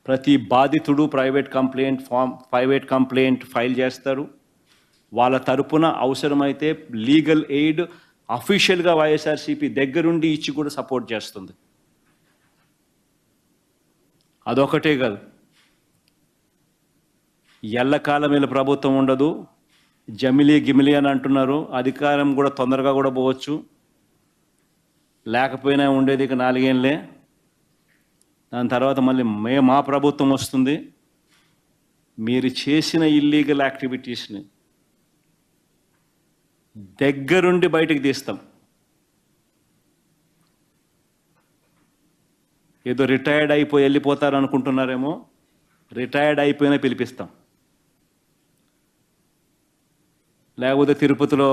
ప్రతి బాధితుడు private complaint file చేస్తారు. వాళ్ళ తరపున అవసరమైతే లీగల్ ఎయిడ్ అఫీషియల్గా వైఎస్ఆర్సీపీ దగ్గరుండి ఇచ్చి కూడా సపోర్ట్ చేస్తుంది. అదొకటే కాదు, ఎల్లకాలం వీళ్ళ ప్రభుత్వం ఉండదు. గిమిలి అని అంటున్నారు. అధికారం కూడా తొందరగా కూడా పోవచ్చు. లేకపోయినా ఉండేది ఇక 4 ఏళ్ళే. దాని తర్వాత మళ్ళీ మా ప్రభుత్వం వస్తుంది. మీరు చేసిన ఇల్లీగల్ యాక్టివిటీస్ని దగ్గరుండి బయటకు తీస్తాం. ఏదో రిటైర్డ్ అయిపోయి వెళ్ళిపోతారు అనుకుంటున్నారేమో, రిటైర్డ్ అయిపోయినా పిలిపిస్తాం. లేకపోతే తిరుపతిలో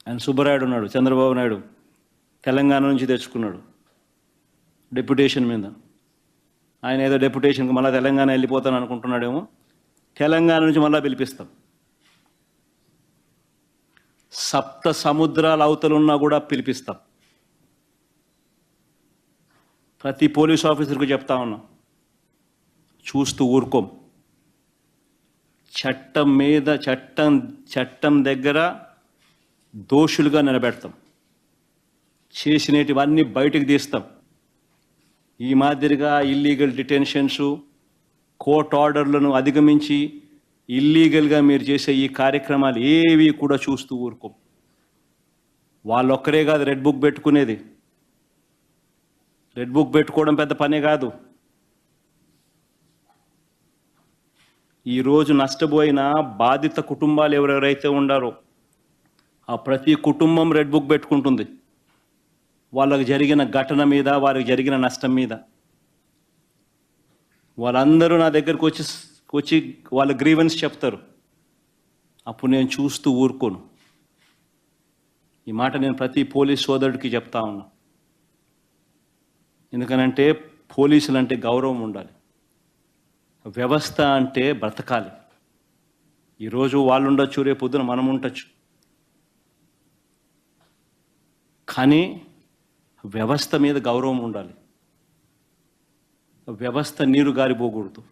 ఆయన సుబ్బరాయుడు ఉన్నాడు, చంద్రబాబు నాయుడు తెలంగాణ నుంచి తెచ్చుకున్నాడు డెప్యుటేషన్ మీద. ఆయన ఏదో డెప్యుటేషన్కి మళ్ళీ తెలంగాణ వెళ్ళిపోతాను అనుకుంటున్నాడేమో, తెలంగాణ నుంచి మళ్ళీ పిలిపిస్తాం. సప్త సముద్రాల అవతలున్నా కూడా పిలిపిస్తాం. ప్రతి పోలీస్ ఆఫీసర్కు చెప్తా ఉన్నాం, చూస్తూ ఊరుకోం. చట్టం మీద చట్టం దగ్గర దోషులుగా నిలబెడతాం. చేసినటివన్నీ బయటకు తీస్తాం. ఈ మాదిరిగా ఇల్లీగల్ డిటెన్షన్స్, కోర్ట్ ఆర్డర్లను అధిగమించి ఇల్లీగల్గా మీరు చేసే ఈ కార్యక్రమాలు ఏవి కూడా చూస్తూ ఊరుకోం. వాళ్ళొక్కరే కాదు రెడ్ బుక్ పెట్టుకునేది. రెడ్ బుక్ పెట్టుకోవడం పెద్ద పనే కాదు. ఈరోజు నష్టపోయిన బాధిత కుటుంబాలు ఎవరెవరైతే ఉండారో ఆ ప్రతి కుటుంబం రెడ్ బుక్ పెట్టుకుంటుంది. వాళ్ళకు జరిగిన ఘటన మీద, వారికి జరిగిన నష్టం మీద. వాళ్ళందరూ నా దగ్గరకు వచ్చి వాళ్ళ గ్రీవెన్స్ చెప్తారు. అప్పుడు నేను చూస్తూ ఊరుకోను. ఈ మాట నేను ప్రతి పోలీస్ సోదరుడికి చెప్తా ఉన్నా. ఎందుకనంటే పోలీసులు అంటే గౌరవం ఉండాలి. వ్యవస్థ అంటే బ్రతకాలి. ఈరోజు వాళ్ళు ఉండొచ్చు, రేపు పొద్దున మనం ఉండొచ్చు. కానీ వ్యవస్థ మీద గౌరవం ఉండాలి. వ్యవస్థ నీరు గారిపోకూడదు.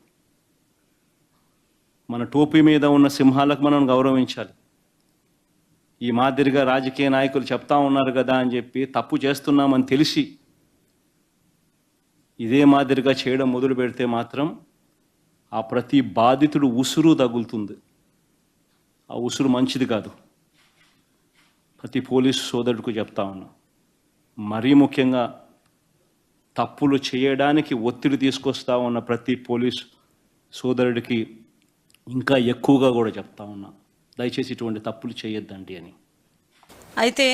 మన టోపీ మీద ఉన్న సింహాలకు మనం గౌరవించాలి. ఈ మాదిరిగా రాజకీయ నాయకులు చెప్తా ఉన్నారు కదా అని చెప్పి తప్పు చేస్తున్నామని తెలిసి ఇదే మాదిరిగా చేయడం మొదలు పెడితే మాత్రం ఆ ప్రతి బాధితుడు ఉసురు తగులుతుంది. ఆ ఉసురు మంచిది కాదు. ప్రతి పోలీసు సోదరుడికి చెప్తా ఉన్నా. మరీ ముఖ్యంగా తప్పులు చేయడానికి ఒత్తిడి తీసుకొస్తా ఉన్న ప్రతి పోలీసు సోదరుడికి ఇంకా ఎక్కువగా కూడా చెప్తా ఉన్నా, దయచేసి ఇటువంటి తప్పులు చేయొద్దండి అని. అయితే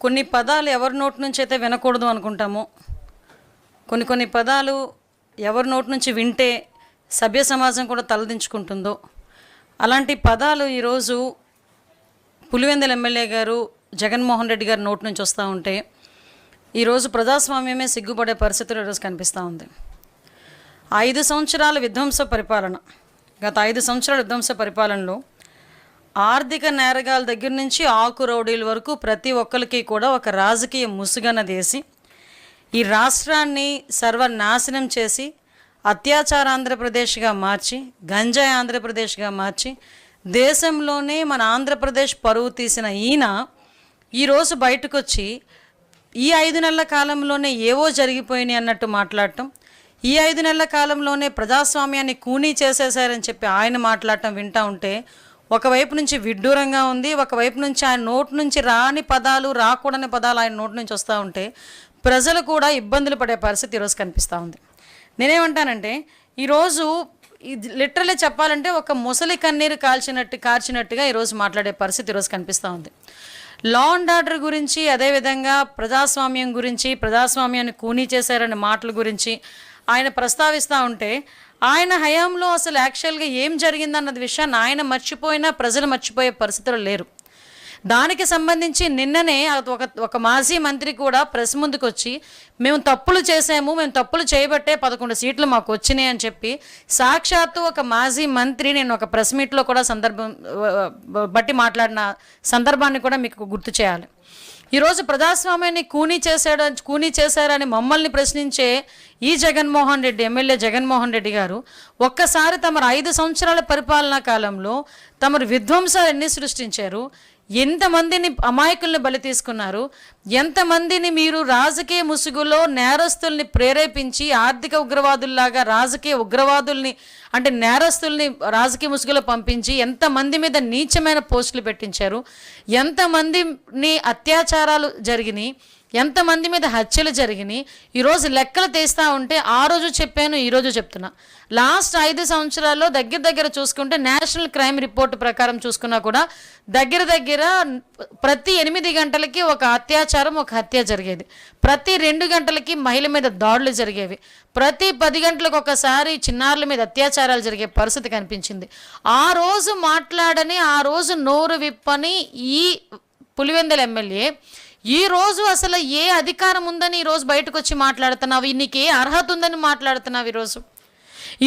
కొన్ని పదాలు ఎవరి నోటి నుంచి అయితే వినకూడదు అనుకుంటామో, కొన్ని పదాలు ఎవరి నోటి నుంచి వింటే సభ్య సమాజం కూడా తలదించుకుంటుందో, అలాంటి పదాలు ఈరోజు పులివెందుల ఎమ్మెల్యే గారు జగన్మోహన్ రెడ్డి గారి నోటి నుంచి వస్తూ ఉంటే ఈరోజు ప్రజాస్వామ్యమే సిగ్గుపడే పరిస్థితులు ఈరోజు కనిపిస్తూ ఉంది. 5 సంవత్సరాల విధ్వంస పరిపాలన, గత 5 సంవత్సరాల విధ్వంస పరిపాలనలో ఆర్థిక నేరగాల దగ్గర నుంచి ఆకు రౌడీల వరకు ప్రతి ఒక్కరికి కూడా ఒక రాజకీయ ముసుగనదేసి ఈ రాష్ట్రాన్ని సర్వనాశనం చేసి అత్యాచార ఆంధ్రప్రదేశ్గా మార్చి, గంజాయి ఆంధ్రప్రదేశ్గా మార్చి, దేశంలోనే మన ఆంధ్రప్రదేశ్ పరువు తీసిన ఈయన ఈరోజు బయటకు వచ్చి ఈ 5 నెలల కాలంలోనే ఏవో జరిగిపోయినాయి అన్నట్టు మాట్లాడటం, ఈ 5 నెలల కాలంలోనే ప్రజాస్వామ్యాన్ని కూనీ చేసేశారని చెప్పి ఆయన మాట్లాడటం వింటూ ఉంటే ఒకవైపు నుంచి విడ్డూరంగా ఉంది, ఒకవైపు నుంచి ఆయన నోటి నుంచి రాని పదాలు, రాకూడని పదాలు ఆయన నోటి నుంచి వస్తూ ఉంటే ప్రజలు కూడా ఇబ్బందులు పడే పరిస్థితి ఈరోజు కనిపిస్తూ ఉంది. నేనేమంటానంటే ఈరోజు లిటరల్లీ చెప్పాలంటే ఒక ముసలి కన్నీరు కార్చినట్టుగా ఈరోజు మాట్లాడే పరిస్థితి ఈరోజు కనిపిస్తూ ఉంది. లా అండ్ ఆర్డర్ గురించి, అదేవిధంగా ప్రజాస్వామ్యం గురించి, ప్రజాస్వామ్యాన్ని కూనీ చేశారనే మాటల గురించి ఆయన ప్రస్తావిస్తూ ఉంటే ఆయన హయాంలో అసలు యాక్చువల్గా ఏం జరిగిందన్నది విషయాన్ని ఆయన మర్చిపోయినా ప్రజలు మర్చిపోయే పరిస్థితులు లేరు. దానికి సంబంధించి నిన్ననే ఒక మాజీ మంత్రి కూడా ప్రెస్ ముందుకు వచ్చి మేము తప్పులు చేసాము, మేము తప్పులు చేయబట్టే 11 సీట్లు మాకు వచ్చినాయి అని చెప్పి సాక్షాత్తు ఒక మాజీ మంత్రి నేను ఒక ప్రెస్ మీట్లో కూడా బట్టి మాట్లాడిన సందర్భాన్ని కూడా మీకు గుర్తు చేయాలి. ఈరోజు ప్రజాస్వామ్యాన్ని కూనీ చేశారని మమ్మల్ని ప్రశ్నించే ఈ జగన్మోహన్ రెడ్డి, ఎమ్మెల్యే జగన్మోహన్ రెడ్డి గారు ఒక్కసారి తమరు 5 సంవత్సరాల పరిపాలనా కాలంలో తమరు విధ్వంసాలు ఎన్ని సృష్టించారు, ఎంతమందిని అమాయకుల్ని బలి తీసుకున్నారు, ఎంతమందిని మీరు రాజకీయ ముసుగులో నేరస్తుల్ని ప్రేరేపించి ఆర్థిక ఉగ్రవాదుల్లాగా రాజకీయ ఉగ్రవాదుల్ని అంటే నేరస్తుల్ని రాజకీయ ముసుగులో పంపించి ఎంతమంది మీద నీచమైన పోస్టులు పెట్టించారు, ఎంతమందిని అత్యాచారాలు జరిగినాయి, ఎంతమంది మీద హత్యలు జరిగినాయి. ఈరోజు లెక్కలు తీస్తూ ఉంటే ఆ రోజు చెప్పాను, ఈరోజు చెప్తున్నా. లాస్ట్ 5 సంవత్సరాల్లో దగ్గర చూసుకుంటే నేషనల్ క్రైమ్ రిపోర్ట్ ప్రకారం చూసుకున్నా కూడా దగ్గర ప్రతి 8 గంటలకి ఒక అత్యాచారం, ఒక హత్య జరిగేది. ప్రతి 2 గంటలకి మహిళ మీద దాడులు జరిగేవి. ప్రతి 10 గంటలకు ఒకసారి చిన్నారుల మీద అత్యాచారాలు జరిగే పరిస్థితి కనిపించింది. ఆ రోజు మాట్లాడని, ఆ రోజు నోరు విప్పని ఈ పులివెందుల ఎమ్మెల్యే ఈ రోజు అసలు ఏ అధికారం ఉందని ఈరోజు బయటకు వచ్చి మాట్లాడుతున్నావు, నీకు ఏ అర్హత ఉందని మాట్లాడుతున్నావు.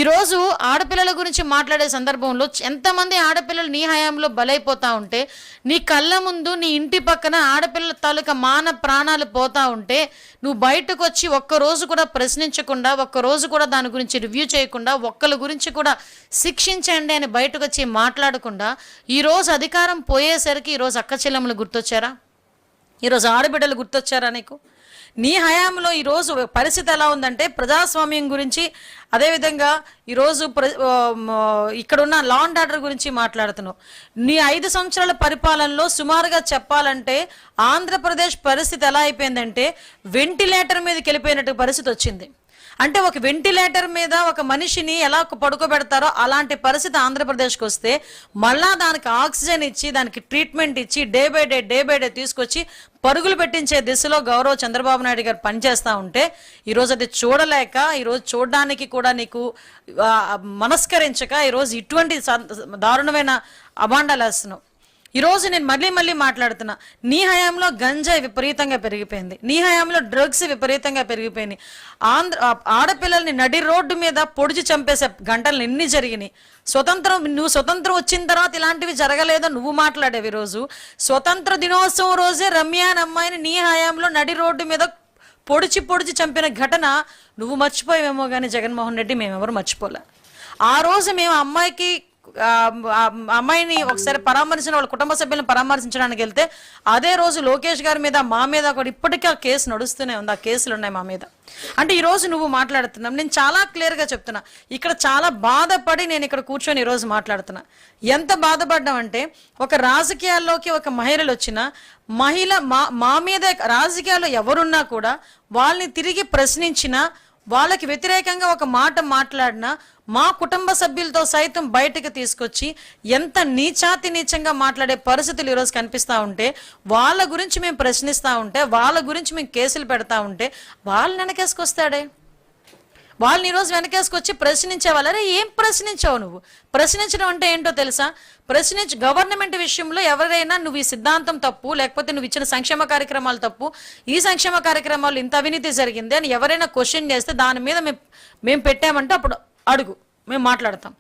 ఈరోజు ఆడపిల్లల గురించి మాట్లాడే సందర్భంలో ఎంతమంది ఆడపిల్లలు నీ హయాంలో బలైపోతూ ఉంటే, నీ కళ్ళ ముందు నీ ఇంటి పక్కన ఆడపిల్లల తాలూకా మాన ప్రాణాలు పోతూ ఉంటే నువ్వు బయటకు వచ్చి ఒక్కరోజు కూడా ప్రశ్నించకుండా, ఒక్కరోజు కూడా దాని గురించి రివ్యూ చేయకుండా, ఒక్కరి గురించి కూడా శిక్షించండి అని బయటకు వచ్చి మాట్లాడకుండా ఈరోజు అధికారం పోయేసరికి ఈరోజు అక్క చెల్లెమ్మలు గుర్తొచ్చారా, ఈరోజు ఆడబిడ్డలు గుర్తొచ్చారా నీకు? నీ హయాంలో ఈరోజు పరిస్థితి ఎలా ఉందంటే ప్రజాస్వామ్యం గురించి, అదేవిధంగా ఈరోజు ఇక్కడున్న లా అండ్ ఆర్డర్ గురించి మాట్లాడుతున్నావు. నీ 5 సంవత్సరాల పరిపాలనలో సుమారుగా చెప్పాలంటే ఆంధ్రప్రదేశ్ పరిస్థితి ఎలా అయిపోయిందంటే వెంటిలేటర్ మీదకి వెళ్ళిపోయినట్టు పరిస్థితి వచ్చింది. అంటే ఒక వెంటిలేటర్ మీద ఒక మనిషిని ఎలా పడుకోబెడతారో అలాంటి పరిస్థితి ఆంధ్రప్రదేశ్కి వస్తే మళ్ళా దానికి ఆక్సిజన్ ఇచ్చి, దానికి ట్రీట్మెంట్ ఇచ్చి డే బై డే తీసుకొచ్చి పరుగులు పెట్టించే దిశలో గౌరవ చంద్రబాబు నాయుడు గారు పనిచేస్తూ ఉంటే ఈరోజు అది చూడలేక, ఈరోజు చూడడానికి కూడా నీకు మనస్కరించక ఈరోజు ఇటువంటి దారుణమైన అభాండాలు వేస్తున్నావు. ఈరోజు నేను మళ్ళీ మాట్లాడుతున్నా, నీ హయాంలో గంజాయి విపరీతంగా పెరిగిపోయింది, నీ హయాంలో డ్రగ్స్ విపరీతంగా పెరిగిపోయినాయి, ఆడపిల్లల్ని నడి రోడ్డు మీద పొడిచి చంపేసే గంటలు ఎన్ని జరిగినాయి. నువ్వు స్వతంత్రం వచ్చిన తర్వాత ఇలాంటివి జరగలేదో నువ్వు మాట్లాడేవి. ఈరోజు స్వతంత్ర దినోత్సవం రోజే రమ్య అనే అమ్మాయిని నీ హయాంలో నడి రోడ్డు మీద పొడిచి చంపిన ఘటన నువ్వు మర్చిపోయావేమో కానీ జగన్మోహన్ రెడ్డి మేమెవరు మర్చిపోలే. ఆ రోజు మేము అమ్మాయిని ఒకసారి వాళ్ళ కుటుంబ సభ్యులను పరామర్శించడానికి వెళ్తే అదే రోజు లోకేష్ గారి మీద, మా మీద కూడా ఇప్పటికీ ఆ కేసు నడుస్తూనే ఉంది, ఆ కేసులు ఉన్నాయి మా మీద. అంటే ఈరోజు నువ్వు మాట్లాడుతున్నావు, నేను చాలా క్లియర్గా చెప్తున్నా, ఇక్కడ చాలా బాధపడి నేను ఇక్కడ కూర్చొని ఈరోజు మాట్లాడుతున్నా. ఎంత బాధపడ్డాం అంటే ఒక రాజకీయాల్లోకి ఒక మహిళలు వచ్చిన మహిళ మా మీద రాజకీయాల్లో ఎవరున్నా కూడా వాళ్ళని తిరిగి ప్రశ్నించినా, వాళ్ళకి వ్యతిరేకంగా ఒక మాట మాట్లాడినా మా కుటుంబ సభ్యులతో సైతం బయటకు తీసుకొచ్చి ఎంత నీచంగా మాట్లాడే పరిస్థితులు ఈరోజు కనిపిస్తూ ఉంటే, వాళ్ళ గురించి మేము ప్రశ్నిస్తూ ఉంటే, వాళ్ళ గురించి మేము కేసులు పెడతా ఉంటే వాళ్ళని వెనకేసుకొస్తాడే. వాళ్ళని ఈరోజు వెనకేసుకొచ్చి ప్రశ్నించే వాళ్ళరే. ఏం ప్రశ్నించావు నువ్వు? ప్రశ్నించడం అంటే ఏంటో తెలుసా? గవర్నమెంట్ విషయంలో ఎవరైనా నువ్వు ఈ సిద్ధాంతం తప్పు, లేకపోతే నువ్వు ఇచ్చిన సంక్షేమ కార్యక్రమాలు తప్పు, ఈ సంక్షేమ కార్యక్రమాలు ఇంత అవినీతి జరిగింది అని ఎవరైనా క్వశ్చన్ చేస్తే దాని మీద మేము పెట్టామంటే అప్పుడు అడుగు, మేము మాట్లాడతాం.